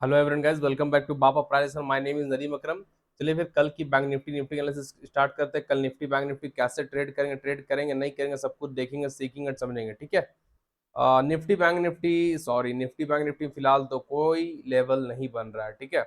Hello everyone guys, welcome back to बापा price. My name is Nadeem Akram. चलिए फिर कल की bank nifty nifty analysis start करते हैं। कल निफ्टी बैंक निफ्टी कैसे ट्रेड करेंगे नहीं करेंगे, सब कुछ देखेंगे, सीखेंगे, समझेंगे। ठीक है। निफ्टी बैंक निफ्टी फिलहाल तो कोई लेवल नहीं बन रहा है। ठीक है।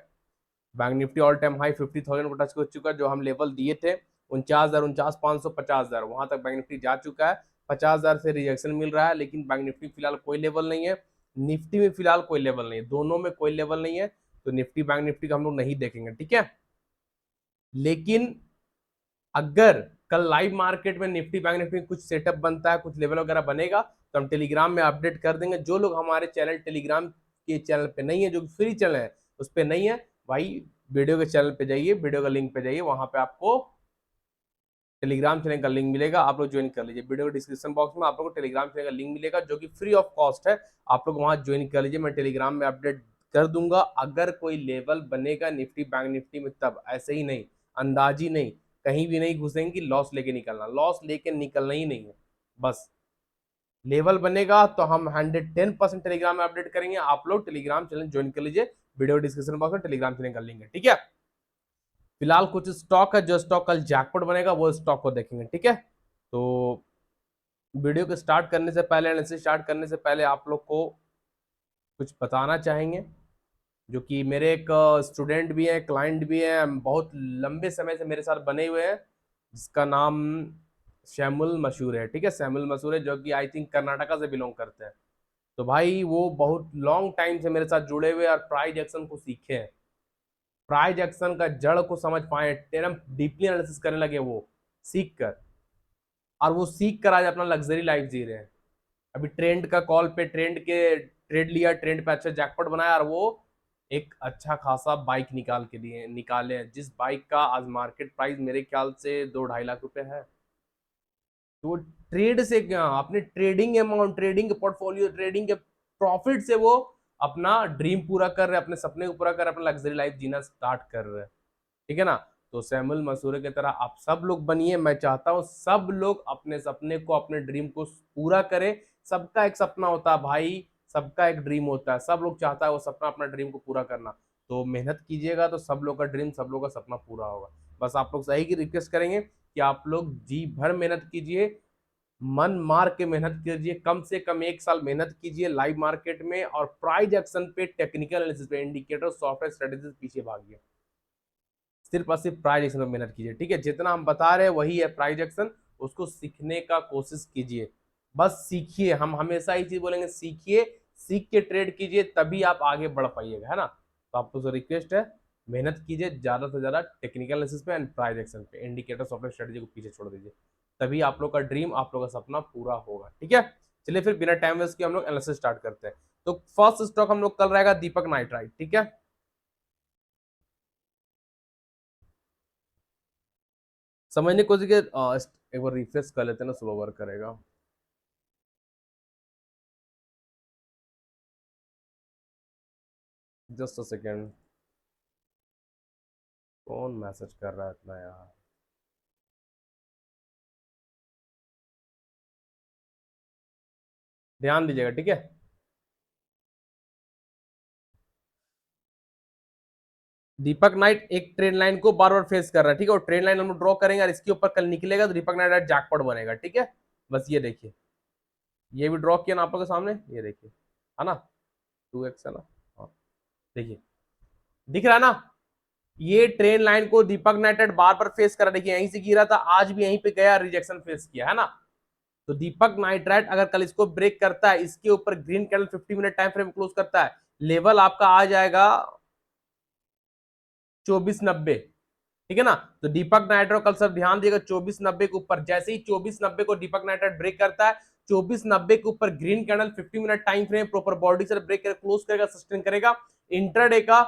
Bank Nifty all time high 50,000 को टच कर चुका है। जो हम लेवल दिए थे 49,000, 49,500, 50,000, वहां तक बैंक निफ्टी जा चुका है। 50,000 से रिजेक्शन मिल रहा है, लेकिन बैंक निफ्टी फिलहाल कोई लेवल नहीं है। निफ्टी में फिलहाल कोई लेवल नहीं है, दोनों में कोई लेवल नहीं है। तो निफ्टी बैंक निफ्टी का हम लोग नहीं देखेंगे। ठीक है। लेकिन अगर कल लाइव मार्केट में निफ्टी बैंक निफ्टी में कुछ सेटअप बनता है, कुछ लेवल वगैरह बनेगा, तो हम टेलीग्राम में अपडेट कर देंगे। जो लोग हमारे चैनल टेलीग्राम के चैनल पे नहीं है, जो फ्री चैनल है उस पर नहीं है भाई, वीडियो के चैनल पे जाइए, वीडियो का लिंक पे जाइए, वहां पे आपको टेलीग्राम चैनल का लिंक मिलेगा। आप लोग ज्वाइन कर लीजिए। वीडियो के डिस्क्रिप्शन बॉक्स में आप लोग को टेलीग्राम चैनल का लिंक मिलेगा, जो कि फ्री ऑफ कॉस्ट है। आप लोग वहां ज्वाइन कर लीजिए। मैं टेलीग्राम में अपडेट कर दूंगा अगर कोई लेवल बनेगा निफ्टी बैंक निफ्टी में, तब। ऐसे ही नहीं, अंदाजी नहीं, कहीं भी नहीं घुसेंगे कि लॉस लेके निकलना। लॉस लेके निकलना ही नहीं है। बस लेवल बनेगा तो हम 110% टेलीग्राम में अपडेट करेंगे। आप लोग टेलीग्राम चैनल ज्वाइन कर लीजिए। वीडियो डिस्क्रिप्शन बॉक्स में टेलीग्राम चैनल का लिंक है। ठीक है। फिलहाल कुछ स्टॉक है, जो स्टॉक कल जैकपॉट बनेगा वो स्टॉक को देखेंगे। ठीक है। तो वीडियो को स्टार्ट करने से पहले, एनालिसिस स्टार्ट करने से पहले, आप लोग को कुछ बताना चाहेंगे। जो कि मेरे एक स्टूडेंट भी है, क्लाइंट भी है, बहुत लंबे समय से मेरे साथ बने हुए हैं, जिसका नाम शैमुल मशहूर है। ठीक है। शैमुल मशहूर है, जो कि आई थिंक कर्नाटका से बिलोंग करते हैं। तो भाई वो बहुत लॉन्ग टाइम से मेरे साथ जुड़े हुए और प्राइस एक्शन को सीखे हैं। प्राइस एक्शन का जड़ को समझ पाए, एकदम डीपली एनालिसिस करने लगे वो, सीख कर। और वो सीख कर आज अपना लग्जरी लाइफ जी रहे हैं। अभी ट्रेंड का कॉल पे ट्रेड लिया, ट्रेंड पे अच्छा जैकपॉट बनाया, और वो एक अच्छा खासा बाइक निकाले हैं, जिस बाइक का आज मार्केट प्राइस मेरे ख्याल से 2-2.5 लाख रुपए है। तो ट्रेड से क्या, अपने ट्रेडिंग अमाउंट, ट्रेडिंग के पोर्टफोलियो, ट्रेडिंग के प्रॉफिट से वो अपना ड्रीम पूरा कर रहे हैं, अपने सपने को पूरा कर रहे हैं, अपना लग्जरी लाइफ जीना स्टार्ट कर रहे हैं। ठीक है ना। तो सैमुअल मसूरे की तरह आप सब लोग बनिए। मैं चाहता हूं सब लोग अपने सपने को, अपने ड्रीम को पूरा करें। सबका एक सपना होता है भाई, सबका एक ड्रीम होता है। सब लोग चाहता है वो सपना, अपना ड्रीम को पूरा करना। तो मेहनत कीजिएगा तो सब लोग का ड्रीम, सब लोग का सपना पूरा होगा। बस आप लोग सही की रिक्वेस्ट करेंगे कि आप लोग जी भर मेहनत कीजिए, मन मार के मेहनत कीजिए, कम से कम 1 साल मेहनत कीजिए लाइव मार्केट में, और प्राइस एक्शन पे, टेक्निकल एनालिसिस पे, इंडिकेटर, सॉफ्टवेयर स्ट्रेटेजी पीछे भागिए। सिर्फ और सिर्फ प्राइस एक्शन पर मेहनत कीजिए। ठीक है। जितना हम बता रहे हैं वही है प्राइस एक्शन, उसको सीखने का कोशिश कीजिए। बस सीखिए, हम हमेशा ही चीज बोलेंगे, सीखिए, सीख के ट्रेड कीजिए, तभी आप आगे बढ़ पाइएगा, है ना। तो आपको तो रिक्वेस्ट है, मेहनत कीजिए ज्यादा से ज्यादा टेक्निकल एनालिसिस पे एंड प्राइस एक्शन पे, इंडिकेटर, सॉफ्टवेयर स्ट्रेटेजी को पीछे छोड़ दीजिए। तभी आप लोग का ड्रीम, आप लोग का सपना पूरा होगा। ठीक है। चलिए फिर बिना टाइम वेस्ट के हम लोग एनालिसिस स्टार्ट करते हैं। तो फर्स्ट स्टॉक हम लोग कल रहेगा दीपक नाइट्राइट। ठीक है। समझने की कोशिश कीजिए। एक बार रिफ्रेश कर लेते हैं ना, स्लो वर्क करेगा। Just a second. कौन मैसेज कर रहा है इतना यार। ध्यान दीजिएगा। ठीक है। दीपक नाइट एक ट्रेन लाइन को बार बार फेस कर रहा है। ठीक है। और ट्रेन लाइन हम लोग ड्रॉ करेंगे और इसके ऊपर कल निकलेगा तो दीपक नाइट जैकपॉट बनेगा। ठीक है। बस ये देखिए, ये भी ड्रॉ किया ना आप लोगों के सामने, ये देखिए, है ना। 2x है ना। हाँ, देखिए, दिख रहा है ना। ये ट्रेन लाइन को दीपक नाइट बार बार फेस कर रहा है। देखिए, यहीं से गिरा था, आज भी यहीं पे गया, रिजेक्शन फेस किया, है ना। तो दीपक नाइट्राइट अगर कल इसको ब्रेक करता है, इसके ऊपर green candle 50 minute time frame close करता है, लेवल आपका आ जाएगा 2490। ठीक है ना। तो दीपक नाइट्रो कल सब ध्यान देगा, 2490 के ऊपर, जैसे ही 2490 को दीपक नाइट्राइट ब्रेक करता है, 2490 के ऊपर green candle 50 minute time frame proper body से ब्रेक कर क्लोज करेगा, सस्टेन करेगा। इंटरडे का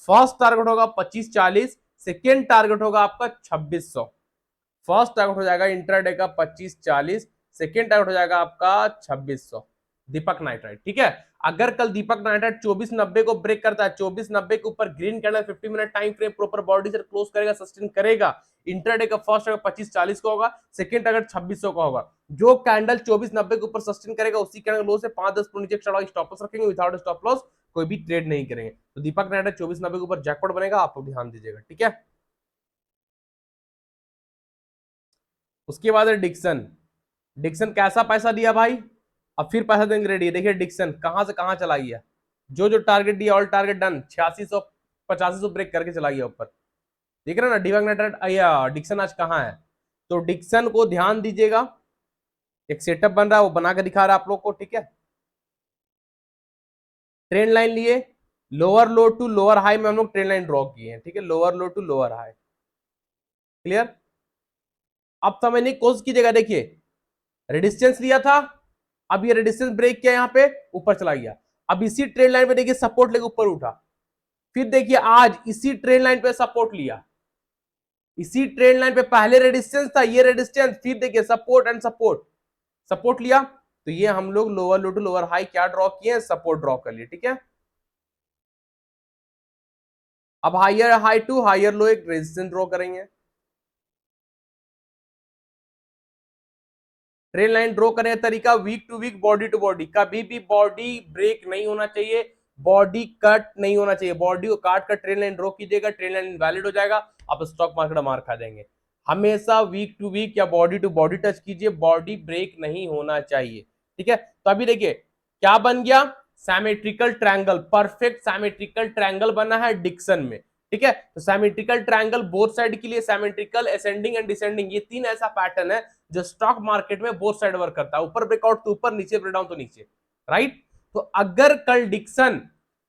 फर्स्ट टारगेट होगा 2540, सेकेंड टारगेट होगा आपका 2600। फर्स्ट टारगेट हो जाएगा इंट्राडे का 2540, सेकेंड टारगेट हो जाएगा आपका 2600, दीपक नाइट्राइट। ठीक है। अगर कल दीपक नाइट्राइट 2490 को ब्रेक करता है, 2490 के ऊपर green candle 50 minute time frame proper body से क्लोज करेगा, सस्टेन करेगा, इंट्राडे का फर्स्ट टारगेट 2540 का होगा, सेकेंड टारगेट 2600 का होगा। जो कैंडल 2490 के ऊपर सस्टेन करेगा, उसी कैंडल लो से 5-10 पॉइंट नीचे चढ़ा स्टॉप लॉस रखेंगे, विदाउट स्टॉप लॉस कोई भी ट्रेड नहीं करेंगे। तो दीपक नाइट्राइट 2490 के ऊपर जैकपॉट बनेगा, आप लोग ध्यान दीजिएगा, ठीक है। उसके बाद है डिक्सन। डिक्सन कैसा पैसा दिया भाई, अब फिर पैसा देंगे रेडी है। देखिए डिक्सन कहां से कहां चला गया, जो जो टारगेट दिया ऑल टारगेट डन, 8600 8500 ब्रेक करके चला गया ऊपर। देख रहे ना दीपक नाइट्राइट या डिक्सन आज कहां है। तो डिक्सन को ध्यान दीजिएगा, एक सेटअप बन रहा है, वो बना के दिखा रहा है आप लोग को, ठीक है। ट्रेंड लाइन लिए, lower low to lower high में हम लोग ट्रेंड लाइन ड्रॉ किए हैं, ठीक है, lower low to lower high, clear. अब समझने की कोशिश कीजिएगा, देखिए रेजिस्टेंस लिया था, अब ये रेजिस्टेंस ब्रेक किया, यहां पे ऊपर चला गया। अब इसी ट्रेंड लाइन पे देखिए सपोर्ट लेके ऊपर उठा, फिर देखिए आज इसी ट्रेंड लाइन पे सपोर्ट लिया, इसी ट्रेंड लाइन पे पहले रेजिस्टेंस था, ये रेजिस्टेंस, फिर देखिए सपोर्ट एंड सपोर्ट, सपोर्ट लिया। तो ये हम लोग lower low to lower high क्या ड्रॉ किए, सपोर्ट ड्रॉ कर लिए, ठीक है। अब higher high to higher low एक रेजिस्टेंस ड्रॉ करेंगे, ट्रेन लाइन ड्रॉ करने का तरीका wick to wick, body to body, कभी भी बॉडी ब्रेक नहीं होना चाहिए, बॉडी कट नहीं होना चाहिए, बॉडी को काट कर ट्रेन लाइन ड्रॉ कीजिएगा, ट्रेन लाइन इनवैलिड हो जाएगा, आप स्टॉक मार्केट में मार खा जाएंगे। हमेशा वीक टू वीक या बॉडी टू बॉडी टच कीजिए, बॉडी ब्रेक नहीं होना चाहिए, ठीक है। तो अभी देखिए क्या बन गया, सैमेट्रिकल ट्रायंगल, परफेक्ट सैमेट्रिकल ट्रायंगल बना है डिक्सन में, ठीक है। तो सैमेट्रिकल ट्रायंगल बोथ साइड के लिए, सैमेट्रिकल असेंडिंग एंड डिसेंडिंग, ये तीन ऐसा पैटर्न है जो स्टॉक मार्केट में बोथ साइड वर्क करता है, ऊपर ब्रेकआउट तो ऊपर, नीचे ब्रेकडाउन तो नीचे, राइट। तो अगर कल डिक्सन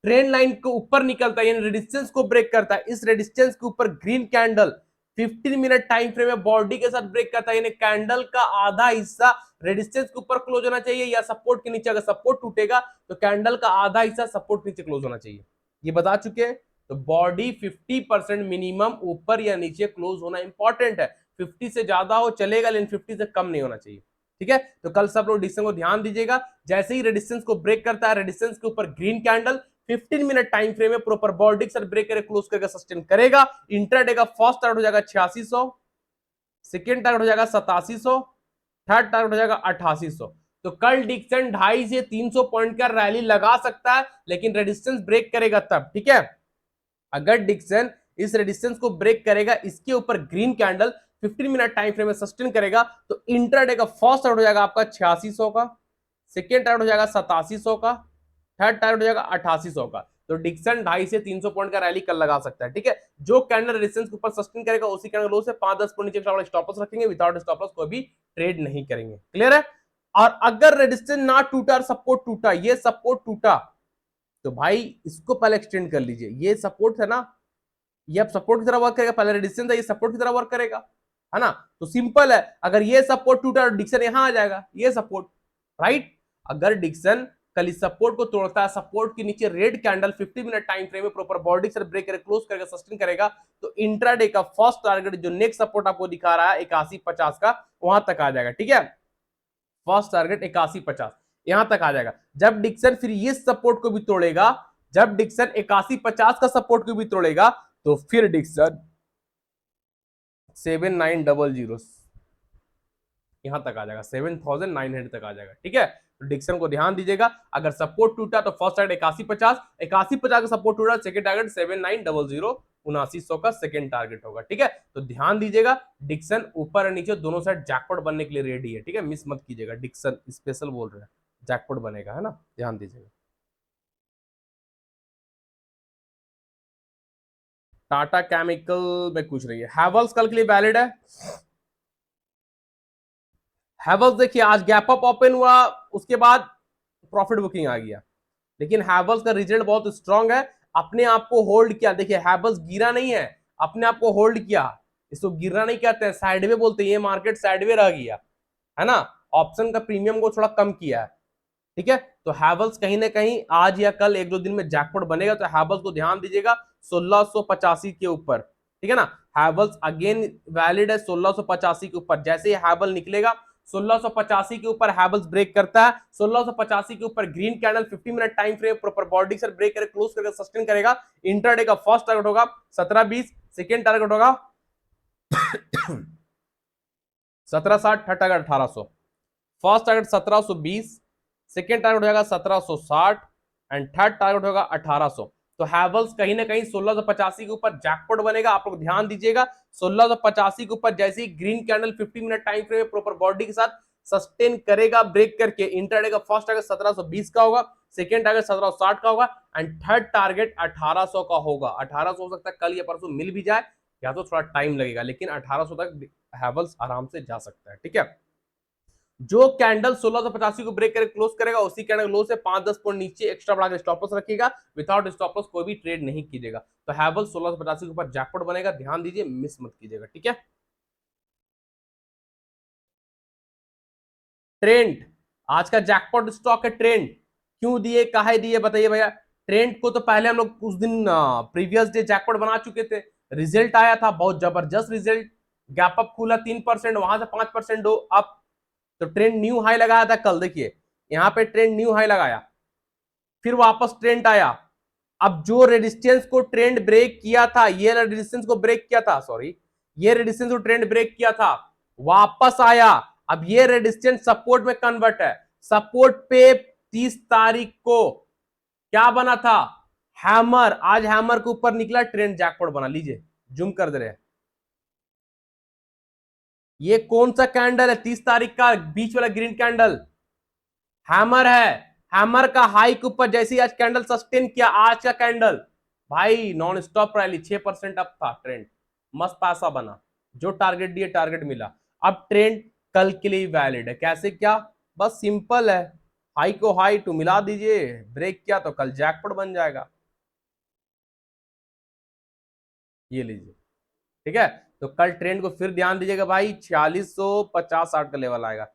ट्रेंड लाइन को ऊपर निकलता है, यानी रेजिस्टेंस को ब्रेक करता है, इस रेजिस्टेंस के ऊपर green candle 15 minute time frame में बॉडी के साथ ब्रेक करता है, यानी कैंडल का आधा हिस्सा रेजिस्टेंस के ऊपर क्लोज होना चाहिए या सपोर्ट के नीचे, अगर सपोर्ट टूटेगा तो कैंडल का आधा हिस्सा सपोर्ट नीचे क्लोज होना चाहिए, ये बता चुके हैं। तो बॉडी 50% मिनिमम ऊपर या नीचे क्लोज होना इंपॉर्टेंट है, 50 से ज्यादा हो चलेगा लेकिन 50 से कम नहीं होना चाहिए, ठीक है। तो कल सब लोग डिस्टेंस को ध्यान दीजिएगा, जैसे ही रेजिस्टेंस को ब्रेक करता है, रेजिस्टेंस के ऊपर green candle 15 minute time frame में प्रॉपर बॉडी के साथ ब्रेक करके क्लोज करके सस्टेन करेगा, इंट्राडे का फर्स्ट टारगेट हो जाएगा 8600, सेकेंड टारगेट हो जाएगा 8700, थर्ड टारगेट हो जाएगा 8800। तो कल डिक्सन 250 से 300 पॉइंट का रैली लगा सकता है, लेकिन रेजिस्टेंस ब्रेक करेगा तब, ठीक है। अगर डिक्सन इस रेजिस्टेंस को ब्रेक करेगा, इसके ऊपर green candle 15 minute time frame में सस्टेन करेगा, तो इंट्राडे का फर्स्ट टारगेट हो जाएगा आपका 8600 का, सेकेंड टारगेट हो जाएगा 8700 का, थर्ड टारगेट हो जाएगा 8800 का। तो डिक्सन 250 से 300 पॉइंट का रैली कल लगा सकता है, ठीक है। जो कैंडल रेजिस्टेंस के ऊपर सस्टेन करेगा, उसी कैंडल लो से 5-10 पॉइंट नीचे स्टॉप लॉस रखेंगे, विदाउट स्टॉप लॉस कोई भी ट्रेड नहीं करेंगे, क्लियर है। और अगर रेजिस्टेंस ना टूटा और सपोर्ट टूटा, ये सपोर्ट टूटा, तो भाई इसको पहले एक्सटेंड कर लीजिए, ये सपोर्ट है ना, ये अब सपोर्ट की तरह वर्क करेगा, पहले रेजिस्टेंस है, ये सपोर्ट की तरह वर्क करेगा, है ना। तो सिंपल है, अगर ये सपोर्ट टूटा और डिक्सन यहां आ जाएगा, ये सपोर्ट, राइट। अगर डिक्सन कल इस सपोर्ट को तोड़ता है, सपोर्ट के नीचे red candle 50 minute time frame में प्रॉपर बॉडी से ब्रेक करके क्लोज करके सस्टेन करेगा, तो इंट्राडे का फर्स्ट टारगेट जो नेक्स्ट सपोर्ट आपको दिखा रहा है 8150 का, वहां तक आ जाएगा, ठीक है। फर्स्ट टारगेट 8150 यहां तक आ जाएगा। जब डिक्सन फिर ये सपोर्ट को भी तोड़ेगा, जब डिक्सन 8150 का सपोर्ट को भी तोड़ेगा, तो फिर डिक्सन 7900 यहां तक आ जाएगा, 7900 तक आ जाएगा, ठीक है। तो डिक्सन को ध्यान दीजिएगा, अगर सपोर्ट टूटा तो फर्स्ट टारगेट 8150, 8150 का सपोर्ट टूटा, सेकंड टारगेट 7900 7900 का सेकंड टारगेट होगा, ठीक है। तो ध्यान दीजिएगा, डिक्सन ऊपर और नीचे दोनों साइड जैकपॉट बनने के लिए रेडी है, ठीक है, मिस मत कीजिएगा, डिक्सन स्पेशल बोल रहे हैं, जैकपॉट बनेगा, है ना, ध्यान दीजिएगा। टाटा केमिकल में कुछ नहीं है, हैवल्स कल के लिए वैलिड है। हैवल्स देखिए आज गैप अप ओपन हुआ, उसके बाद प्रॉफिट बुकिंग आ गया, लेकिन हैवल्स का रिजल्ट बहुत स्ट्रांग है, अपने आप को होल्ड किया। देखिए हैवल्स गिरा नहीं है, अपने आप को होल्ड किया, इसको गिरना नहीं कहते हैं, साइडवे बोलते हैं, ये मार्केट साइडवे रह गया, है ना, ऑप्शन का प्रीमियम को थोड़ा कम किया है, ठीक है। तो हैवल्स कहीं ना कहीं आज या कल 1-2 दिन में जैकपॉट बनेगा, तो हैवल्स को ध्यान दीजिएगा 1685 के ऊपर, ठीक है ना। हैवल्स अगेन वैलिड है 1685 के ऊपर, जैसे ही हैवल निकलेगा 1685 के ऊपर हैवल्स ब्रेक करता है, 1685 के ऊपर green candle 50 minute time frame proper body से ब्रेक करके क्लोज करके सस्टेन करेगा, इंट्राडे का फर्स्ट टारगेट होगा 1720, सेकंड टारगेट होगा 1760, third target 1800, first target 1720, second target हो जाएगा 1760, एंड थर्ड टारगेट होगा 1800। तो हैवल्स कहीं ना कहीं 1685 के ऊपर जैकपॉट बनेगा। आप लोग ध्यान दीजिएगा, 1685 के ऊपर जैसे ही green candle 50 minute time frame में प्रॉपर बॉडी के साथ सस्टेन करेगा ब्रेक करके, इंटरडे का फर्स्ट टारगेट 1720 का होगा, सेकेंड टारगेट 1760 का होगा एंड थर्ड टारगेट 1800 का होगा। 1800 हो सकता है कल या परसों मिल भी जाए, या तो थोड़ा टाइम लगेगा, लेकिन 1800 तक हैवल्स आराम से जा सकता है। ठीक है, जो कैंडल 1685 को ब्रेक करके क्लोज करेगा उसी कैंडल लो से 5-10 पॉइंट नीचे एक्स्ट्रा बढ़ा के स्टॉप लॉस रखिएगा। विदाउट स्टॉप लॉस कोई भी ट्रेड नहीं कीजिएगा। तो हैवल्स 1685 के ऊपर जैकपॉट बनेगा, ध्यान दीजिए, मिस मत कीजिएगा। ठीक है, ट्रेंड आज का जैकपॉट स्टॉक है। ट्रेंड क्यों दिए, काहे दिए, बताइए भैया। ट्रेंड को तो पहले हम लोग उस दिन प्रीवियस डे जैकपॉट बना चुके थे, रिजल्ट आया था बहुत जबरदस्त रिजल्ट, गैप अप खुला 3%, वहां से 5% दो अप। तो ट्रेंड न्यू हाई लगाया था कल, देखिए यहां पे ट्रेंड न्यू हाई लगाया, फिर वापस ट्रेंड आया। अब जो रेजिस्टेंस को ट्रेंड ब्रेक किया था, ये रेजिस्टेंस को ब्रेक किया था, सॉरी, ये रेजिस्टेंस को ट्रेंड ब्रेक किया था, वापस आया। अब ये रेजिस्टेंस सपोर्ट में कन्वर्ट है। सपोर्ट पे 30 तारीख को क्या बना था, हैमर। आज हैमर के ऊपर निकला, ट्रेंड जैकपॉट बना। लीजिए जूम कर दे रहे हैं, ये कौन सा कैंडल है 30 तारीख का, बीच वाला ग्रीन कैंडल हैमर है। हैमर का हाई के ऊपर जैसे ही आज कैंडल सस्टेन किया, आज का कैंडल भाई नॉन स्टॉप रैली, 6% अप था ट्रेंड, मस्त पैसा बना, जो टारगेट दिए टारगेट मिला। अब ट्रेंड कल के लिए वैलिड है। कैसे, क्या, बस सिंपल है, हाई को हाई टू मिला दीजिए, ब्रेक किया तो कल जैकपॉट बन जाएगा। ये लीजिए, ठीक है। तो कल ट्रेंड को फिर ध्यान दीजिएगा भाई, 4650-60 का लेवल आएगा,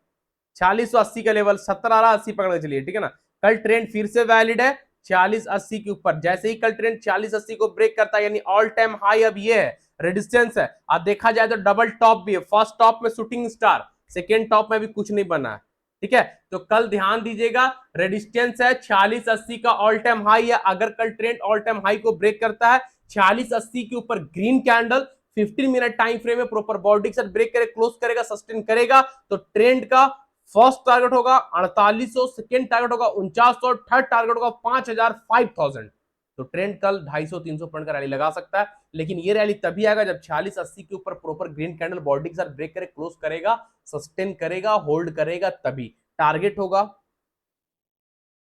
4680 का लेवल, 1780 पकड़ के चलिए, ठीक है ना। कल ट्रेंड फिर से वैलिड है 4680 के ऊपर। जैसे ही कल ट्रेंड 4680 को ब्रेक करता है, यानी ऑल टाइम हाई अब ये है, रेजिस्टेंस है। अब देखा जाए तो डबल टॉप भी है, फर्स्ट टॉप में शूटिंग स्टार, सेकेंड टॉप में भी कुछ नहीं बना है। ठीक है, तो कल ध्यान दीजिएगा, रेजिस्टेंस है 4680 का, ऑल टाइम हाई है। अगर कल ट्रेंड ऑल टाइम हाई को ब्रेक करता है, 4680 के ऊपर green candle 15 minute time frame में प्रॉपर बॉडी के साथ ब्रेक करे, क्लोज करेगा, सस्टेन करेगा, तो ट्रेंड का फर्स्ट टारगेट होगा 4800, सेकेंड टारगेट होगा 4900, थर्ड टारगेट होगा 5000, 5000। तो ट्रेंड कल 250-300 पॉइंट का रैली लगा सकता है, लेकिन ये रैली तभी आएगा जब 4680 के ऊपर प्रॉपर ग्रीन कैंडल बॉडी के साथ ब्रेक करे, क्लोज करेगा, सस्टेन करेगा, होल्ड करेगा, तभी टारगेट होगा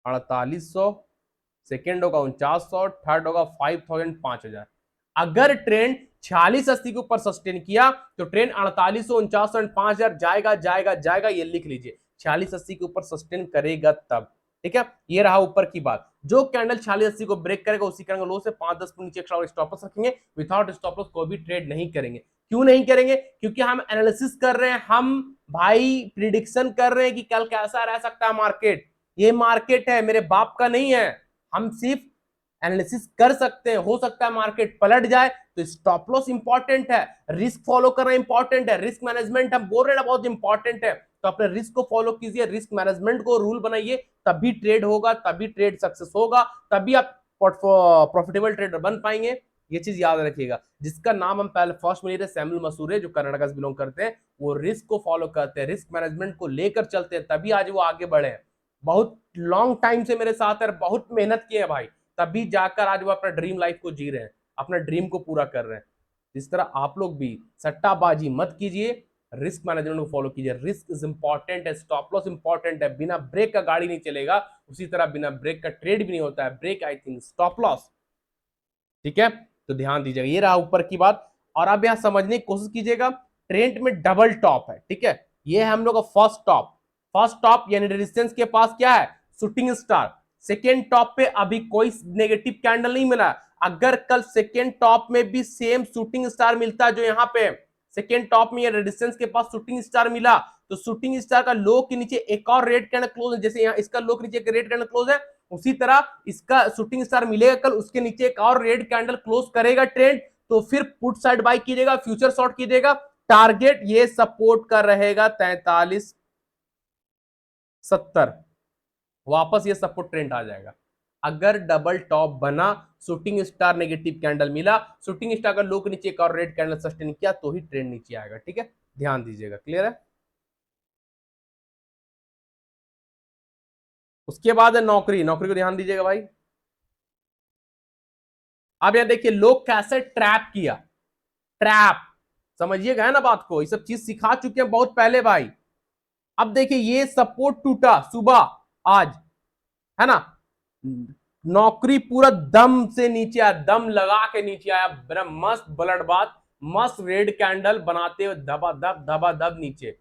4800, सेकेंड होगा 4900, थर्ड होगा 5000, 5000। अगर ट्रेंड 4680 के ऊपर सस्टेन किया तो ट्रेंड 4800, 4900, 5000 जाएगा जाएगा जाएगा, ये लिख लीजिए, 4680 के ऊपर सस्टेन करेगा तब। ठीक है, ये रहा ऊपर की बात। जो कैंडल 4680 को ब्रेक करेगा उसी कैंडल लो से 5-10 पॉइंट नीचे एक्स्ट्रा स्टॉप लॉस रखेंगे, विदाउट स्टॉप लॉस कोई भी ट्रेड नहीं करेंगे। क्यों नहीं करेंगे, क्योंकि हम एनालिसिस कर रहे हैं, हम भाई प्रिडिक्शन कर रहे हैं कि कल कैसा रह सकता है मार्केट। ये मार्केट है, मेरे बाप का नहीं है। हम सिर्फ एनालिसिस कर सकते हैं, हो सकता है मार्केट पलट जाए, तो स्टॉप लॉस इंपॉर्टेंट है, रिस्क फॉलो करना इंपॉर्टेंट है, रिस्क मैनेजमेंट हम बोल रहे हैं ना बहुत इंपॉर्टेंट है। तो अपने रिस्क को फॉलो कीजिए, रिस्क मैनेजमेंट को रूल बनाइए, तभी ट्रेड होगा, तभी ट्रेड सक्सेस होगा, तभी आप प्रॉफिटेबल ट्रेडर बन पाएंगे। ये चीज याद रखिएगा। जिसका नाम हम पहले फर्स्ट में लिए थे, सैमुअल मसूरे, जो कर्नाटक से बिलोंग करते हैं, वो रिस्क को फॉलो करते हैं, रिस्क मैनेजमेंट को लेकर चलते हैं, तभी आज वो आगे बढ़े हैं। बहुत लॉन्ग टाइम से मेरे साथ है, बहुत मेहनत की है भाई, तभी जाकर आज वो अपना ड्रीम लाइफ को जी रहे हैं, अपना ड्रीम को पूरा कर रहे हैं। इस तरह आप लोग भी सट्टाबाजी मत कीजिए, रिस्क मैनेजमेंट को फॉलो कीजिए। रिस्क इज इंपॉर्टेंट है, स्टॉप लॉस इंपॉर्टेंट है, बिना ब्रेक का गाड़ी नहीं चलेगा, उसी तरह बिना ब्रेक का ट्रेड भी नहीं होता है, break I think stop loss. ठीक है, तो ध्यान दीजिएगा, ये रहा ऊपर की बात। और अब यहां समझने की कोशिश कीजिएगा, ट्रेंड में डबल टॉप है, ठीक है, ये है हम लोग का फर्स्ट टॉप। फर्स्ट टॉप यानी रेजिस्टेंस के पास क्या है, शूटिंग स्टार। सेकेंड टॉप पे अभी कोई नेगेटिव कैंडल नहीं मिला। अगर कल सेकेंड टॉप में भी सेम शूटिंग स्टार मिलता जो यहाँ पे सेकेंड टॉप में, रेजिस्टेंस के पास शूटिंग स्टार मिला, तो शूटिंग स्टार का लो के नीचे एक और रेड कैंडल क्लोज है, जैसे यहाँ इसका लो के नीचे एक रेड कैंडल क्लोज है, उसी तरह इसका शूटिंग स्टार मिलेगा कल, उसके नीचे एक और रेड कैंडल क्लोज करेगा ट्रेंड, तो फिर पुट साइड बाई कीजिएगा, फ्यूचर शॉर्ट कीजिएगा। टारगेट ये सपोर्ट कर रहेगा 4370, वापस ये सपोर्ट ट्रेंड आ जाएगा। अगर डबल टॉप बना, शूटिंग स्टार नेगेटिव कैंडल मिला, शूटिंग स्टार का लो के नीचे एक और रेड कैंडल सस्टेन किया, तो ही ट्रेंड नीचे आएगा। ठीक है, ध्यान दीजिएगा, क्लियर है। उसके बाद है नौकरी, नौकरी को ध्यान दीजिएगा भाई। अब यहां देखिए लोग कैसे ट्रैप किया, ट्रैप, समझिएगा है ना बात को, ये सब चीज सिखा चुके हैं बहुत पहले भाई। अब देखिए ये सपोर्ट टूटा सुबह आज, है ना, नौकरी पूरा दम से नीचे आया, दम लगा के नीचे आया, बड़ा मस्त ब्लड बात, मस्त रेड कैंडल बनाते हुए धबा धब नीचे।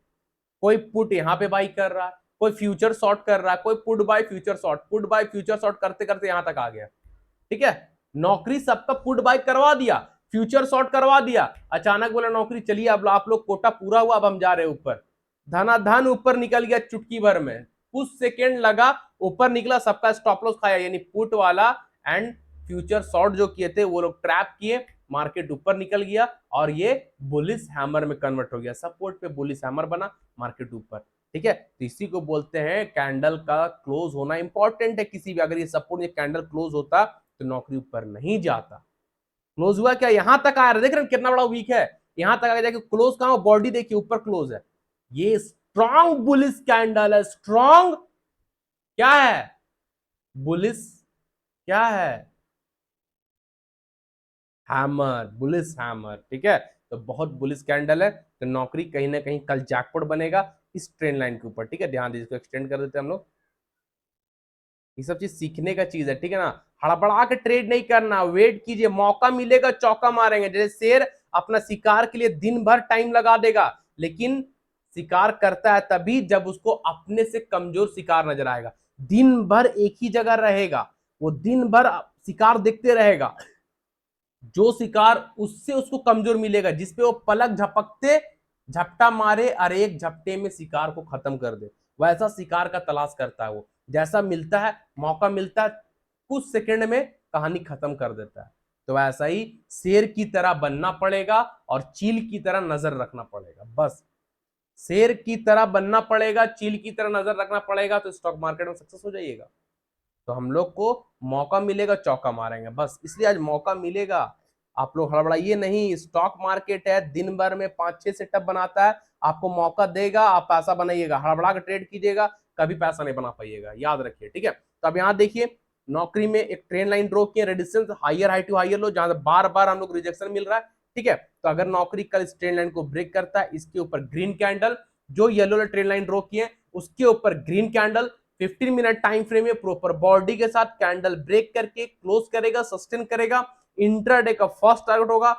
कोई पुट यहां पे बाई कर रहा है, कोई फ्यूचर शॉर्ट कर रहा है, कोई put buy future short, put buy future short करते करते यहां तक आ गया। ठीक है, नौकरी सबका पुट बाय करवा दिया, फ्यूचर शॉर्ट करवा दिया, अचानक बोला नौकरी चलिए अब आप लोग कोटा पूरा हुआ, अब हम जा रहे हैं ऊपर, धनाधन ऊपर निकल गया चुटकी भर में, कुछ सेकेंड लगा ऊपर निकला, सबका स्टॉप लॉस खाया, यानी पुट वाला एंड फ्यूचर शॉर्ट जो किए थे वो लोग ट्रैप किए, मार्केट ऊपर निकल गया और ये बुलिश हैमर में कन्वर्ट हो गया, सपोर्ट पे बुलिश हैमर बना, मार्केट ऊपर। ठीक है, तो इसी को बोलते हैं कैंडल का क्लोज होना इंपॉर्टेंट है किसी भी, अगर ये सपोर्ट ये कैंडल क्लोज होता तो नौकरी ऊपर नहीं जाता। क्लोज हुआ क्या, यहां तक आ रहा है, देख रहे हैं कितना बड़ा वीक है, यहां तक आ जाके क्लोज कहां, बॉडी देखिए ऊपर क्लोज है, ये स्ट्रॉन्ग बुलिश कैंडल है, स्ट्रॉन्ग क्या है, बुलिश क्या है, हैमर, बुलिश हैमर। ठीक है, तो बहुत बुलिश कैंडल है, तो नौकरी कहीं ना कहीं कल जैकपॉट बनेगा इस ट्रेंड लाइन के ऊपर। ठीक है, ध्यान दीजिए, इसको एक्सटेंड कर देते हैं हम लोग, ये सब चीज सीखने का चीज है। ठीक है ना, हड़बड़ा के ट्रेड नहीं करना, वेट कीजिए, मौका मिलेगा चौका मारेंगे, जैसे शेर अपना शिकार के लिए दिन भर टाइम लगा देगा, लेकिन शिकार करता है तभी जब उसको अपने से कमजोर शिकार नजर आएगा, दिन भर एक ही जगह रहेगा, वो दिन भर शिकार देखते रहेगा, जो शिकार उससे उसको कमजोर मिलेगा, जिसपे वो पलक झपकते झपटा मारे और एक झपटे में शिकार को खत्म कर दे, वैसा शिकार का तलाश करता है वो, जैसा मिलता है मौका मिलता है कुछ सेकंड में कहानी खत्म कर देता है। तो ऐसा ही शेर की तरह बनना पड़ेगा और चील की तरह नजर रखना पड़ेगा, बस शेर की तरह बनना पड़ेगा, चील की तरह नजर रखना पड़ेगा, तो स्टॉक मार्केट में सक्सेस हो जाइएगा। तो हम लोग को मौका मिलेगा चौका मारेंगे, बस इसलिए आज मौका मिलेगा, आप लोग हड़बड़ाइए नहीं, स्टॉक मार्केट है, दिन भर में 5-6 सेटअप बनाता है, आपको मौका देगा, आप पैसा बनाइएगा, हड़बड़ा के ट्रेड कीजिएगा कभी पैसा नहीं बना पाइएगा, याद रखिए। ठीक है, तो अब यहाँ देखिए नौकरी में एक ट्रेंड लाइन ड्रॉ किए, resistance higher high to higher low, जहां से बार बार हम लोग रिजेक्शन मिल रहा है। ठीक है, तो अगर नौकरी कल इस ट्रेंड लाइन को ब्रेक करता है, इसके ऊपर ग्रीन कैंडल, जो येलो ट्रेंड लाइन ड्रॉ किए उसके ऊपर green candle, 15 minute time frame में प्रॉपर बॉडी के साथ कैंडल ब्रेक करके क्लोज करेगा, सस्टेन करेगा, इंट्राडे का फर्स्ट टारगेट होगा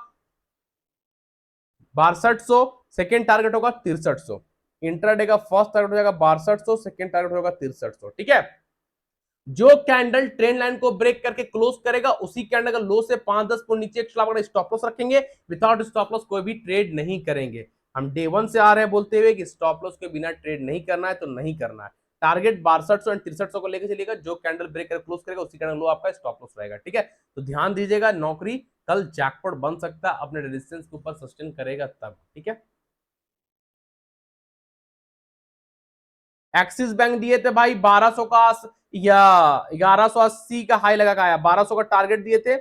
6200, सेकेंड टारगेट होगा 6300, इंट्राडे का फर्स्ट टारगेट हो जाएगा 6200, सेकेंड टारगेट होगा 6300। ठीक है, जो कैंडल ट्रेंड लाइन को ब्रेक करके क्लोज करेगा उसी कैंडल का लो से 5-10 पॉइंट नीचे स्टॉप लॉस रखेंगे, विदाउट स्टॉप लॉस कोई भी ट्रेड नहीं करेंगे। हम डे वन से आ रहे हैं बोलते हुए कि स्टॉप लॉस के बिना ट्रेड नहीं करना है तो नहीं करना है, टारगेट 6200 एंड 6300 को लेकर चलिएगा, जो कैंडल ब्रेक कर क्लोज करेगा उसी कैंडल लो आपका स्टॉप लॉस रहेगा। ठीक है, तो ध्यान दीजिएगा, नौकरी कल जैकपॉट बन सकता है, अपने रेजिस्टेंस के ऊपर सस्टेन करेगा तब। ठीक है, एक्सिस बैंक दिए थे भाई 1200 का या 1180 का हाई लगा के आया, 1200 का टारगेट दिए थे,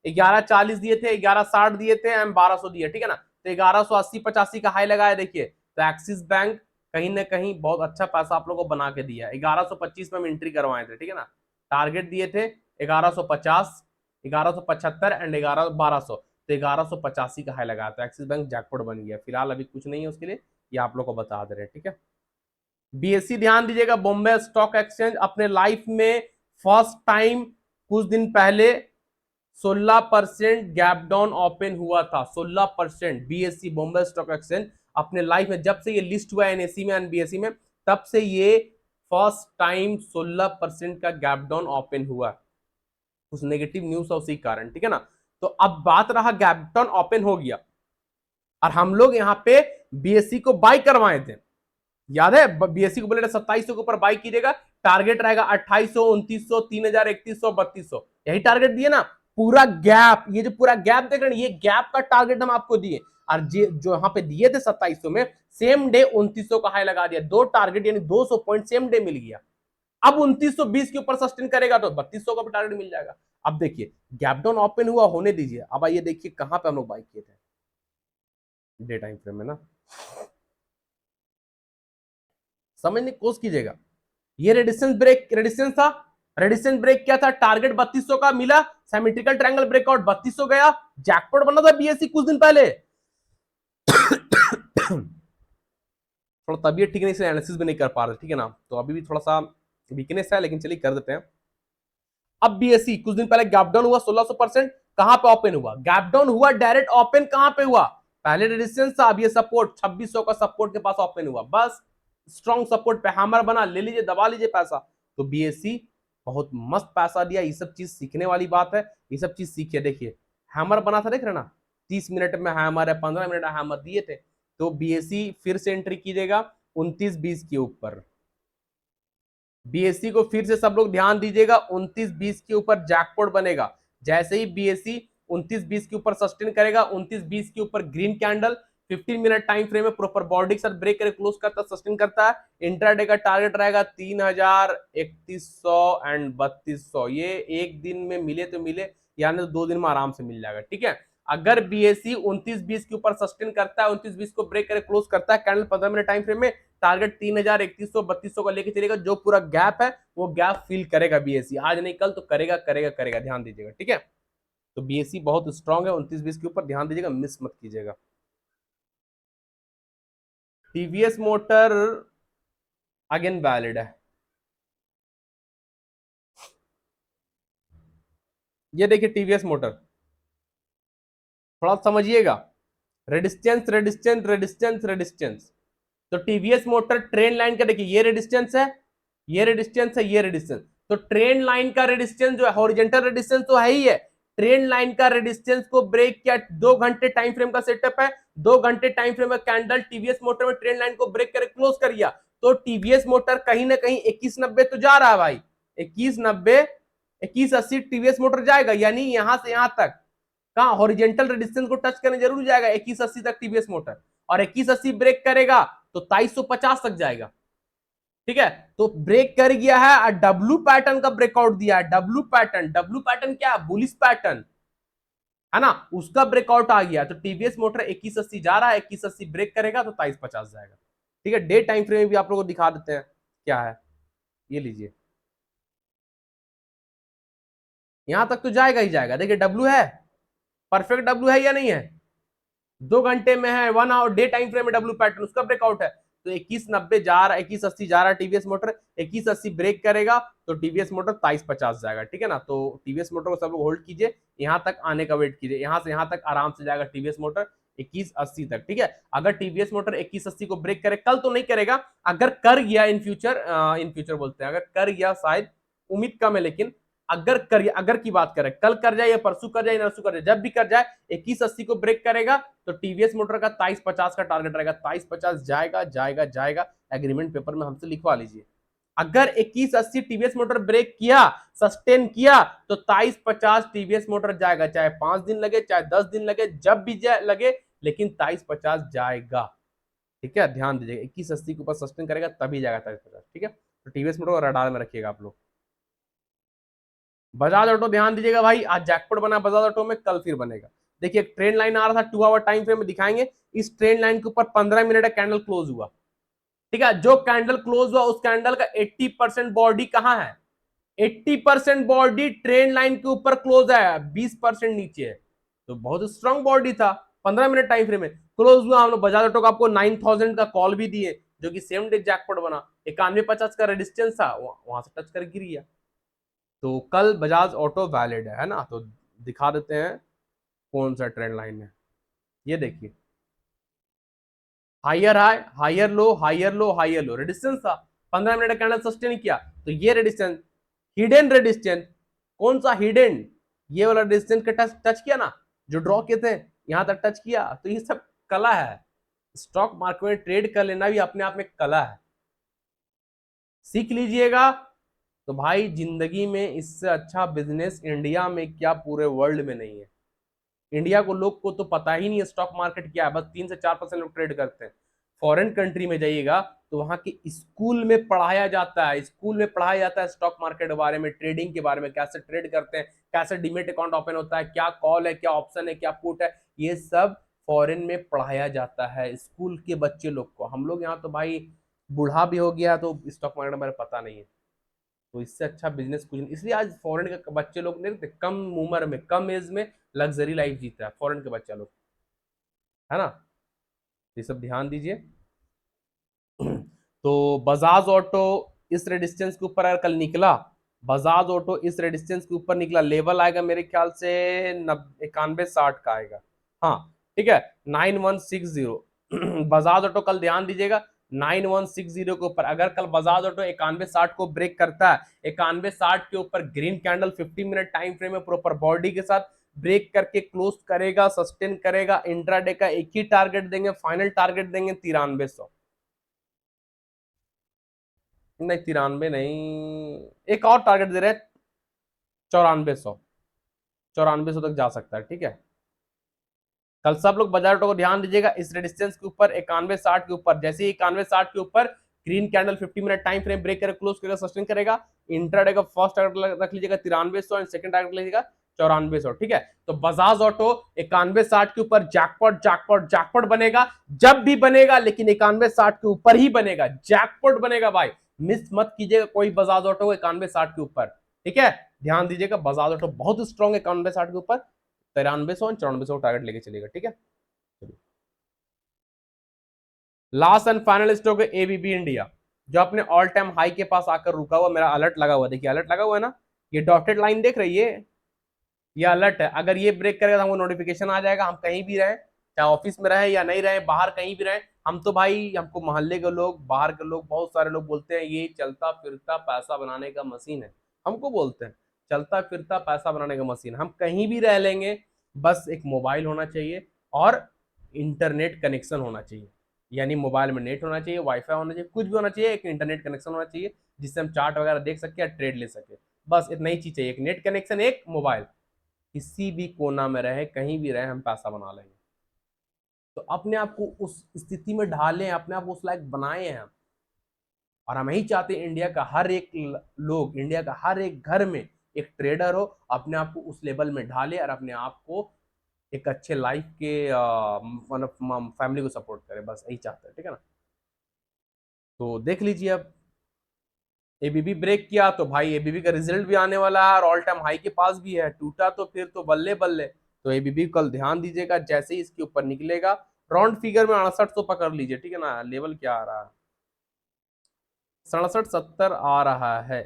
1140 दिए थे, 1160 दिए थे एंड 1200 दिए। ठीक है ना, तो 1180-85 का हाई लगाया, देखिए तो एक्सिस बैंक कहीं ना कहीं बहुत अच्छा पैसा आप लोगों को बना के दिया, 1125 में हम एंट्री करवाए थे। ठीक है ना, टारगेट दिए थे 1150, 1175 एंड 1200, तो 1185 का हाई लगाया, तो एक्सिस बैंक जैकपॉट बन गया, फिलहाल अभी कुछ नहीं है उसके लिए, ये आप लोग को बता दे रहे हैं। ठीक है, बीएससी ध्यान दीजिएगा, बॉम्बे स्टॉक एक्सचेंज अपने लाइफ में फर्स्ट टाइम कुछ दिन पहले 16% गैप डाउन ओपन हुआ था, 16%। बीएससी बॉम्बे स्टॉक एक्सचेंज अपने लाइफ में जब से ये लिस्ट हुआ एनएससी में एंड बीएससी में, तब से ये फर्स्ट टाइम 16% का गैप डाउन ओपन हुआ, कुछ नेगेटिव न्यूज था उसी कारण। ठीक है ना, तो अब बात रहा गैप डाउन ओपन हो गया और हम लोग यहाँ पे बीएससी को बाय करवाए थे, याद है बीएससी को बोले 2700 के ऊपर बाई कीजिएगा, टारगेट रहेगा 2800, 2900, 3000, 3100, 3200, यही टारगेट दिए ना, पूरा गैप, ये जो पूरा गैप देख रहे हैं ये गैप का टारगेट हम आपको दिए, और जो यहाँ पे दिए थे 2700 में, सेम डे 2900 का हाई लगा दिया, दो टारगेट यानी 200 पॉइंट सेम डे मिल गया। अब 2920 के ऊपर सस्टेन करेगा तो 3200 का भी टारगेट मिल जाएगा। अब देखिए गैप डाउन ओपन हुआ, होने दीजिए, अब आइए देखिए कहां पे हम लोग बाई किए थे डे टाइम फ्रेम में ना, समझने की कोशिश कीजिएगा, ये रेडिस्टेंस था। रेडिस्टेंस ब्रेक क्या था, टारगेट 3200 का मिला, सिमेट्रिकल ट्रायंगल ब्रेकआउट 3200 गया, जैकपॉट बना था बीएससी कुछ दिन पहले। थोड़ा तबीयत ठीक नहीं, इसलिए एनालिसिस भी नहीं कर पा रहे, ठीक है ना, तो अभी भी थोड़ा सा वीकनेस है, लेकिन चलिए कर देते हैं। अब बीएससी कुछ दिन पहले गैप डाउन हुआ 1600%, कहां पे ओपन हुआ, गैप डाउन हुआ, डायरेक्ट ओपन कहां पे हुआ, पहले रेजिस्टेंस था, अब ये सपोर्ट 2600 का सपोर्ट के पास ओपन हुआ, बस स्ट्रॉन्ग सपोर्ट पे हैमर बना, ले लीजिए, दबा लीजिए पैसा। तो बीएससी बहुत मस्त पैसा दिया, ये सब चीज सीखने वाली बात है, ये सब चीज सीखिए। देखिए हैमर बना था, देख रहे ना, 30 मिनट में हैमर है, 15 मिनट में हैमर दिए थे। तो बीएससी फिर से एंट्री कीजिएगा 29-20 के ऊपर, बीएससी को फिर से सब लोग ध्यान दीजिएगा, 29-20 के ऊपर जैकपॉट बनेगा। जैसे ही बीएससी 29-20 के ऊपर सस्टेन करेगा, 29-20 के ऊपर green candle 15 minute time frame में प्रॉपर बॉडी के साथ ब्रेक करे क्लोज करता सस्टेन करता है, इंट्राडे का टारगेट रहेगा 3000, 3100 एंड 3200। ये एक दिन में मिले तो मिले, यानी तो 2 दिन में आराम से मिल जाएगा, ठीक है। अगर बीएससी 29-20 के ऊपर सस्टेन करता है, 29-20 को ब्रेक करे क्लोज करता है, कैंडल 15 मिनट टाइम फ्रेम में, टारगेट 3000, 3100, 3200 का लेके चलेगा, जो पूरा गैप है वो गैप फिल करेगा बीएससी, आज नहीं कल तो करेगा करेगा करेगा, ध्यान दीजिएगा, ठीक है। तो बीएससी बहुत स्ट्रांग है, 29-20 के ऊपर ध्यान दीजिएगा, मिस मत कीजिएगा। टीवीएस मोटर अगेन वैलिड है, ये देखिए टीवीएस मोटर, थोड़ा समझिएगा, रेडिस्टेंस रेडिस्टेंस रेडिस्टेंस रेडिस्टेंस। तो टीवीएस मोटर ट्रेन लाइन का देखिए, ये रेडिस्टेंस है, ये रेडिस्टेंस है, ये रेडिस्टेंस। तो ट्रेन लाइन का रेडिस्टेंस जो है, हॉरिजॉन्टल रेडिस्टेंस तो है ही है, ट्रेन लाइन का रेडिस्टेंस को ब्रेक किया, 2 घंटे टाइम फ्रेम का सेटअप है, 2 घंटे टाइम फ्रेम में कैंडल टीवीएस मोटर में ट्रेन लाइन को ब्रेक करे क्लोज कर दिया। तो टीवीएस मोटर कहीं ना कहीं 2190 तो जा रहा है भाई, 2190, 2180 टीवीएस मोटर जाएगा, यानी यहां से यहां तक कहां हॉरिजॉन्टल रेजिस्टेंस को टच करने जरूर जाएगा 2180 तक टीवीएस मोटर, और 2180 ब्रेक करेगा तो 2350 तक जाएगा, ठीक है। तो ब्रेक कर गया है और डब्ल्यू पैटर्न का ब्रेकआउट दिया है, डब्ल्यू पैटर्न, डब्ल्यू पैटर्न क्या है, बुलिश पैटर्न है ना, उसका ब्रेकआउट आ गया। तो टीवीएस मोटर 2180 जा रहा है, 2180 ब्रेक करेगा तो 2350 जाएगा, ठीक है। डे टाइम फ्रेम में भी आप लोगों को दिखा देते हैं क्या है, ये लीजिए, यहां तक तो जाएगा ही जाएगा, देखिए डब्ल्यू है, परफेक्ट डब्ल्यू है या नहीं है, 2 घंटे में है, 1 आवर डे टाइम फ्रेम में डब्ल्यू पैटर्न, उसका ब्रेकआउट है। तो 2190 जा रहा है, 2180 जा रहा है टीवीएस मोटर, 2180 ब्रेक करेगा तो टीवीएस मोटर 2350 जाएगा, ठीक है ना। तो टीवीएस मोटर को सब लोग होल्ड कीजिए, यहां तक आने का वेट कीजिए, यहां से यहां तक आराम से जाएगा टीवीएस मोटर 2180 तक, ठीक है। अगर टीवीएस मोटर 2180 को ब्रेक करे, कल तो नहीं करेगा, अगर कर गया इन फ्यूचर, इन फ्यूचर बोलते हैं, अगर कर गया, शायद उम्मीद कम है, लेकिन अगर कर, अगर की बात करें, कल कर जाए या परसों कर जाए, नरसों कर जाए, जब भी कर जाए 2180 को ब्रेक करेगा तो टीवीएस मोटर का 2350 का टारगेट रहेगा, 2350 जाएगा जाएगा जाएगा, एग्रीमेंट पेपर में हमसे लिखवा लीजिए। अगर 2180 टीवीएस मोटर ब्रेक किया, सस्टेन किया, तो 2350 टीवीएस मोटर जाएगा, चाहे 5 दिन लगे, चाहे 10 दिन लगे, जब भी लगे, लेकिन 2350 जाएगा, ठीक है। ध्यान दीजिएगा, 2180 के ऊपर सस्टेन करेगा तभी जाएगा 2350, ठीक है। तो टीवीएस मोटर को रडार में रखिएगा आप लोग। बजाज ऑटो ध्यान दीजिएगा भाई, आज जैकपॉट बना बजाज ऑटो में, कल फिर बनेगा। देखिए एक ट्रेंड लाइन आ रहा था 2 आवर टाइम फ्रेम में, दिखाएंगे, इस ट्रेंड लाइन के ऊपर 15 मिनट का कैंडल क्लोज हुआ, ठीक है। जो कैंडल क्लोज हुआ उस कैंडल का 80% बॉडी कहां है, 80% बॉडी ट्रेंड लाइन के ऊपर क्लोज है, 20% नीचे है, तो बहुत स्ट्रॉन्ग बॉडी था। 15 मिनट टाइम फ्रेम में क्लोज हुआ, हम लोग बजाज ऑटो का आपको 9000 का कॉल भी दिए, जो कि सेम डे जैकपॉट बना, 9150 का रेजिस्टेंस था, वहां से टच कर गिर गया। तो कल बजाज ऑटो वैलिड है ना, तो दिखा देते हैं कौन सा ट्रेंड लाइन है, ये देखिए, higher high, higher low, higher low, higher low, resistance था, 15 मिनट कैंडल सस्टेन किया, तो ये रेडिस्टेंस, हिडन रेडिस्टेंस, कौन सा हिडन, ये वाला रेडिस्टेंस का टच किया ना, जो ड्रॉ किए थे, यहां तक टच किया, तो ये सब कला है, स्टॉक मार्केट में ट्रेड कर लेना भी अपने आप में कला है, सीख लीजिएगा। तो भाई जिंदगी में इससे अच्छा बिजनेस इंडिया में क्या पूरे वर्ल्ड में नहीं है। इंडिया को लोग को तो पता ही नहीं है स्टॉक मार्केट क्या है, बस 3 से 4% लोग ट्रेड करते हैं। फॉरेन कंट्री में जाइएगा तो वहां के स्कूल में पढ़ाया जाता है, स्कूल में पढ़ाया जाता है स्टॉक मार्केट के बारे में, ट्रेडिंग के बारे में, कैसे ट्रेड करते हैं, कैसे डीमेट अकाउंट ओपन होता है, क्या कॉल है, क्या ऑप्शन है, क्या पुट है, ये सब फॉरेन में पढ़ाया जाता है स्कूल के बच्चे लोग को। हम लोग यहाँ तो भाई बूढ़ा भी हो गया तो स्टॉक मार्केट मेरे पता नहीं है, तो इससे अच्छा बिजनेस कुछ नहीं। इसलिए आज फॉरेन के बच्चे लोग नहीं रहते, कम उम्र में कम एज में लग्जरी लाइफ जीता है फॉरेन के बच्चा लोग, है ना। ये सब ध्यान दीजिए। तो बजाज ऑटो इस रेजिस्टेंस के ऊपर अगर कल निकला, बजाज ऑटो इस रेजिस्टेंस के ऊपर निकला, लेवल आएगा मेरे ख्याल से 91-60 का आएगा। हाँ ठीक है, 9160। बजाज ऑटो कल ध्यान दीजिएगा 9160 के ऊपर, अगर कल बजाज ऑटो 91-60 को ब्रेक करता है, 91-60 के ऊपर green candle 50 minute time frame में प्रॉपर बॉडी के साथ ब्रेक करके क्लोज करेगा, सस्टेन करेगा, इंट्राडे का एक ही टारगेट देंगे, फाइनल टारगेट देंगे 9300। नहीं 93 नहीं, एक और टारगेट दे रहे हैं 9400, 9400 तक जा सकता है, ठीक है। कल सब लोग बाजार ऑटो को ध्यान दीजिएगा, इस रेजिस्टेंस के ऊपर 91-60 के ऊपर, जैसे ही 91-60 के ऊपर green candle 50 minute time frame break करेगा, क्लोज करेगा, सस्टेन करेगा, इंट्राडे का फर्स्ट टारगेट रख लीजिएगा 9300 एंड सेकंड टारगेट लीजिएगा 9400, ठीक है। तो बजाज ऑटो 91-60 के ऊपर जैकपॉट जैकपॉट जैकपॉट बनेगा, जब भी बनेगा लेकिन 91-60 के ऊपर ही बनेगा, जैकपॉट बनेगा भाई, मिस मत कीजिएगा कोई बजाज ऑटो 91-60 के ऊपर, ठीक है। ध्यान दीजिएगा बजाज ऑटो बहुत स्ट्रॉन्ग है 91-60 के ऊपर, 9300 9400 टारगेट लेके चलेगा, ठीक है। लास्ट एंड फाइनल स्टॉक है एबीबी इंडिया, जो अपने ऑल टाइम हाई के पास आकर रुका हुआ, मेरा अलर्ट लगा हुआ, देखिए अलर्ट लगा हुआ है ना, ये डॉटेड लाइन देख रही है, ये अलर्ट है, अगर ये ब्रेक करेगा तो हमको नोटिफिकेशन आ जाएगा, हम कहीं भी रहे, चाहे ऑफिस में रहे या नहीं रहे, बाहर कहीं भी रहे, हम तो भाई, हमको मोहल्ले के लोग, बाहर के लोग, बहुत सारे लोग बोलते हैं ये चलता फिरता पैसा बनाने का मशीन है, हमको बोलते हैं चलता फिरता पैसा बनाने का मशीन, हम कहीं भी रह लेंगे, बस एक मोबाइल होना चाहिए और इंटरनेट कनेक्शन होना चाहिए, यानी मोबाइल में नेट होना चाहिए, वाईफाई होना चाहिए, कुछ भी होना चाहिए, एक इंटरनेट कनेक्शन होना चाहिए, जिससे हम चार्ट वगैरह देख सके या ट्रेड ले सके, बस इतना ही चीज चाहिए, एक नेट कनेक्शन, एक मोबाइल, किसी भी कोना में रहे, कहीं भी रहे, हम पैसा बना लेंगे। तो अपने आप को उस स्थिति में ढालें, अपने आप को उस लायक बनाए हैं हम, और हम यही चाहते हैं इंडिया का हर एक लोग, इंडिया का हर एक घर में एक ट्रेडर हो, अपने आप को उस लेवल में ढाले और अपने आप को एक अच्छे लाइफ के फैमिली को सपोर्ट करे, बस यही चाहते हैं, ठीक है ना। तो देख लीजिए अब एबीबी ब्रेक किया तो भाई एबीबी का रिजल्ट भी आने वाला है और ऑल टाइम हाई के पास भी है, टूटा तो फिर तो बल्ले बल्ले। तो एबीबी कल ध्यान दीजिएगा, जैसे ही इसके ऊपर निकलेगा राउंड फिगर में 68 तो पकड़ लीजिए, ठीक है ना। लेवल क्या आ रहा है, 67-70 आ रहा है,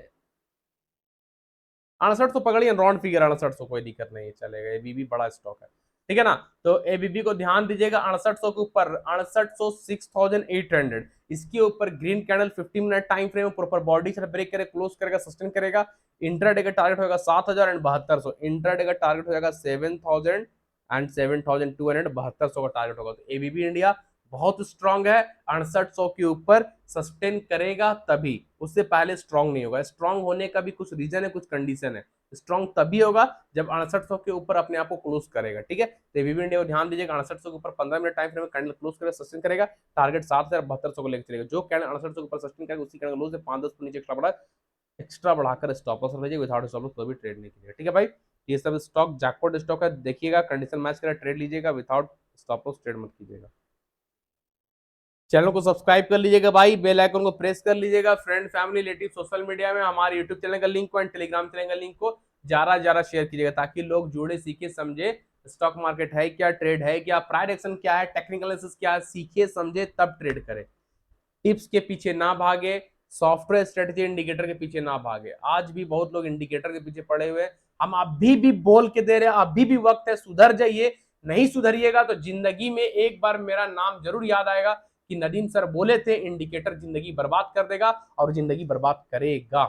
68 तो पकड़िए, राउंड फिगर 68 सौ, कोई दिक्कत नहीं है, चलेगा, एबीबी बड़ा स्टॉक है, ठीक है ना। तो एबीबी को ध्यान दीजिएगा 6800 के ऊपर, 6800 6800, इसके ऊपर green candle 50 minute time frame में प्रॉपर बॉडी से ब्रेक करे, क्लोज करेगा, सस्टेन करेगा, इंट्राडे का टारगेट होगा 7000 एंड 7200, इंट्राडे का टारगेट हो जाएगा 7000 एंड 7200, 7200 का टारगेट होगा। तो एबीबी इंडिया बहुत स्ट्रांग है, 6800 के ऊपर सस्टेन करेगा तभी, उससे पहले स्ट्रांग नहीं होगा, स्ट्रांग होने का भी कुछ रीजन है, कुछ कंडीशन है, स्ट्रांग तभी होगा जब 6800 के ऊपर अपने आप को क्लोज करेगा, ठीक है। तो एबीबी इंडिया को ध्यान दीजिएगा, 6800 के ऊपर 15 मिनट टाइम फ्रेम में कैंडल क्लोज करेगा, सस्टेन करेगा, टारगेट 7200 को लेकर चलेगा, जो कैंडल 6800 के ऊपर सस्टेन करेगा उसी कैंडल क्लोज से 5-10 नीचे एक्स्ट्रा बढ़ाकर स्टॉप लॉस रखिए, विदाउट स्टॉप लॉस कोई भी ट्रेड नहीं कीजिएगा, ठीक है भाई। ये सब स्टॉक जैकपॉट स्टॉक है, देखिएगा कंडीशन मैच करेगा, ट्रेड लीजिएगा, विदाउट स्टॉप लॉस ट्रेड मत कीजिएगा। चैनल को सब्सक्राइब कर लीजिएगा भाई, बेल आइकन को प्रेस कर लीजिएगा, friend family relative social media में हमारे यूट्यूब चैनल का लिंक को एंड टेलीग्राम चैनल का लिंक को ज्यादा ज्यादा शेयर कीजिएगा, ताकि लोग जुड़े, सीखे, समझे स्टॉक मार्केट है क्या, ट्रेड है क्या, प्राइस एक्शन क्या है, टेक्निकल एनालिसिस क्या है, सीखे समझे तब ट्रेड करे, टिप्स के पीछे ना भागे, सॉफ्टवेयर स्ट्रेटेजी इंडिकेटर के पीछे ना भागे। आज भी बहुत लोग इंडिकेटर के पीछे पड़े हुए, हम अभी भी बोल के दे रहे हैं, अभी भी वक्त है, सुधर जाइए, नहीं सुधरिएगा तो जिंदगी में एक बार मेरा नाम जरूर याद आएगा कि नदीम सर बोले थे इंडिकेटर जिंदगी बर्बाद कर देगा, और जिंदगी बर्बाद करेगा,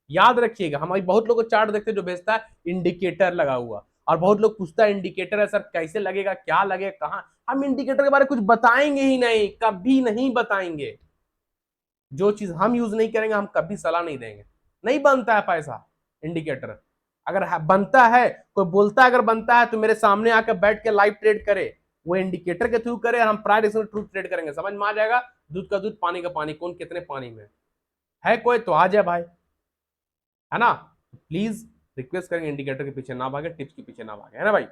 याद रखिएगा। हमारी बहुत लोग चार्ट देखते हैं जो भेजता है इंडिकेटर लगा हुआ, और बहुत लोग पूछता है इंडिकेटर है सर कैसे लगेगा, क्या लगेगा, कहां, हम इंडिकेटर के बारे में कुछ बताएंगे ही नहीं, कभी नहीं बताएंगे, जो चीज हम यूज नहीं करेंगे हम कभी सलाह नहीं देंगे, नहीं बनता है पैसा इंडिकेटर, अगर बनता है, कोई बोलता है अगर बनता है तो मेरे सामने आकर बैठ के लाइव ट्रेड करे, वो इंडिकेटर के थ्रू करे, हम प्राइस थ्रू ट्रेड करेंगे, समझ में आ जाएगा, दूध का दूध पानी का पानी, कौन कितने पानी में है कोई तो आ जाए भाई, है ना। प्लीज रिक्वेस्ट करेंगे इंडिकेटर के पीछे ना भागे, टिप्स के पीछे ना भागे, है ना भाई।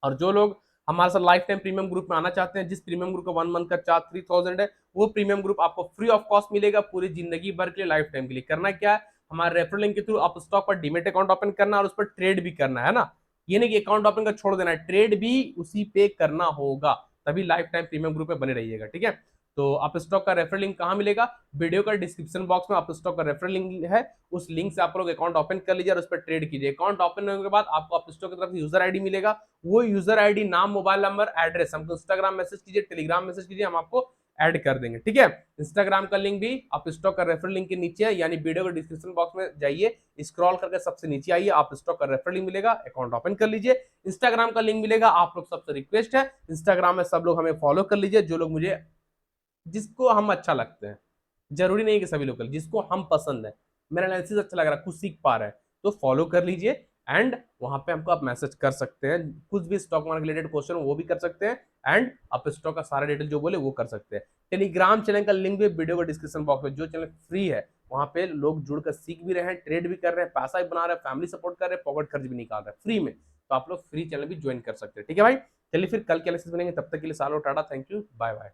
और जो लोग हमारे साथ लाइफ टाइम प्रीमियम ग्रुप में आना चाहते हैं, जिस प्रीमियम ग्रुप का 1 मंथ का चार्ज 3000 है, वो प्रीमियम ग्रुप आपको फ्री ऑफ कॉस्ट मिलेगा पूरी जिंदगी भर के लिए, लाइफ टाइम के लिए। करना क्या है, हमारे रेफरल लिंक के थ्रू आप स्टॉक पर डीमेट अकाउंट ओपन करना और उस पर ट्रेड भी करना है ना। ये नहीं कि अकाउंट ओपन कर छोड़ देना है, ट्रेड भी उसी पे करना होगा, तभी लाइफ टाइम प्रीमियम ग्रुप में बने रहिएगा, ठीक है। तो आप स्टॉक का रेफरल लिंक कहाँ मिलेगा, वीडियो का डिस्क्रिप्शन बॉक्स में आप स्टॉक का रेफरल लिंक है, उस लिंक से आप लोग अकाउंट ओपन कर लीजिए और उस पर ट्रेड कीजिए। अकाउंट ओपन होने के बाद आपको आप स्टॉक की तरफ से यूजर आईडी मिलेगा, वो यूजर आईडी, नाम, मोबाइल नंबर, एड्रेस हमको इंस्टाग्राम मैसेज कीजिए, टेलीग्राम मैसेज कीजिए, हम आपको ऐड कर देंगे, ठीक है। इंस्टाग्राम का लिंक भी आप स्टॉक का रेफरल लिंक के नीचे है, यानी वीडियो के डिस्क्रिप्शन बॉक्स में जाइए, स्क्रॉल करके सबसे नीचे आइए, आप स्टॉक का रेफरल लिंक मिलेगा, अकाउंट ओपन कर लीजिए। इंस्टाग्राम का लिंक मिलेगा, आप लोग सबसे रिक्वेस्ट है इंस्टाग्राम में सब लोग हमें फॉलो कर लीजिए, जो लोग मुझे, जिसको हम अच्छा लगते हैं, जरूरी नहीं कि सभी लोग, जिसको हम पसंद है, मेरा एनालिसिस अच्छा लग रहा है, कुछ सीख पा रहे हैं, तो फॉलो कर लीजिए। एंड वहां पे हमको आप मैसेज कर सकते हैं, कुछ भी स्टॉक मार्केट रिलेटेड क्वेश्चन वो भी कर सकते हैं, एंड आप स्टॉक का सारा डिटेल जो बोले वो कर सकते हैं। टेलीग्राम चैनल का लिंक भी वीडियो का डिस्क्रिप्शन बॉक्स में, जो चैनल फ्री है, वहां पे लोग जुड़कर सीख भी रहे हैं, ट्रेड भी कर रहे हैं, पैसा भी बना रहे हैं, फैमिली सपोर्ट कर रहे हैं, पॉकेट खर्च भी निकाल रहे हैं फ्री में, तो आप लोग फ्री चैनल भी ज्वाइन कर सकते हैं, ठीक है भाई। चलिए फिर कल के एनालिसिस बनेंगे, तब तक के लिए सालों टाटा, थैंक यू, बाय बाय।